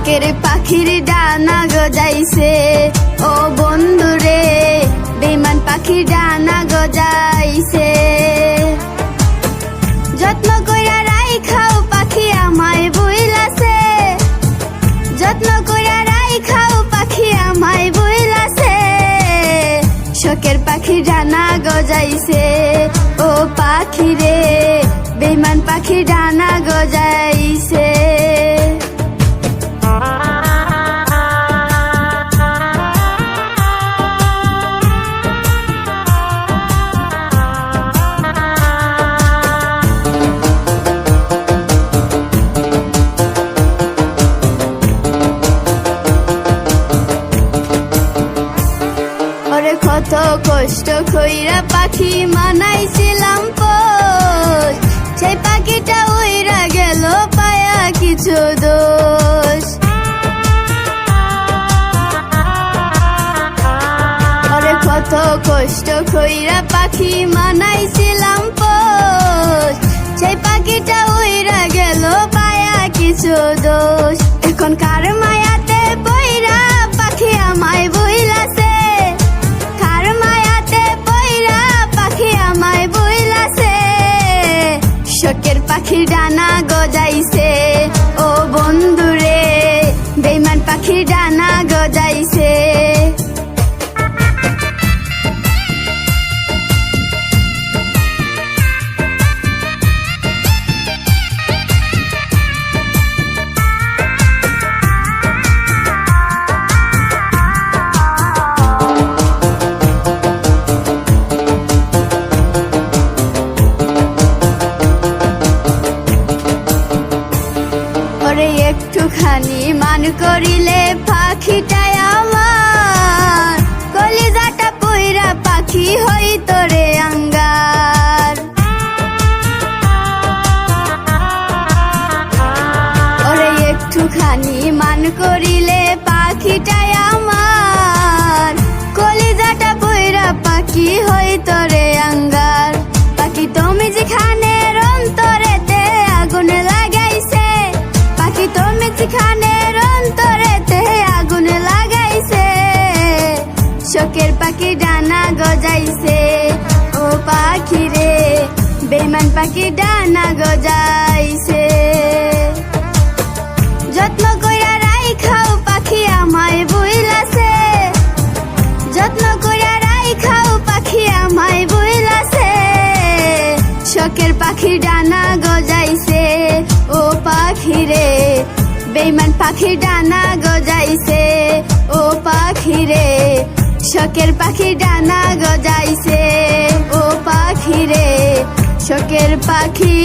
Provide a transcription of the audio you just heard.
শখের পাখির ডানা গজাইছে ও বন্ধুরে, বেঈমান পাখির ডানা গজাইছে। যত্ন কইরা রাইখাও পাখি আমায় বুইলাছে, যত্ন কইরা রাইখাও পাখি আমায় বুইলাছে। শখের পাখির ডানা গজাইছে ও পাখি রে, বেঈমান পাখির ডানা গজাইছে। কত কষ্ট কইরা পাখি মানাইছিলাম পোষ, সেই পাখিটা উইরা গেল পায়া কিছু দোষ। ওরে কত কষ্ট কইরা পাখি মানাইছিলাম পোষ, সেই পাখিটা উইরা গেল পায়া কিছু দোষ। এখন কার মায়াতে পইরা পাখি আমায় বইলাছে, শখের পাখির ডানা গজাইছে ও বন্ধুরে, বেঈমান পাখির ডানা গজাইছে। একটুখানি মান করিলে পাখিটাই আমার, কলিজাটা পইরা পাখি হইত রে আঙ্গার। ওরে একটুখানি মান করিলে পাখিটাই আমার, কলিজাটা পইরা পাখি হইত রে আঙ্গার। পাখি তুমি যেখানে অন্তরেতে আগুন লাগাইছে, পাখি তুমি যেখানে অন্তরেতে আগুন লাগাইছে। শখের পাখি ডানা গজাইছে ও পাখি রে, বেঈমান পাখি ডানা গজাইছে। যত্ন কইরা রাইখাও পাখি আমায় বুইলাছে, যত্ন কইরা রাইখাও পাখি আমায় বুইলাছে। শখের পাখি ডানা গজাইছে ও পাখি রে, বেঈমান পাখি ডানা গজাইছে ও পাখি রে। শখের পাখি ডানা গজাইছে ও পাখি রে, শখের পাখি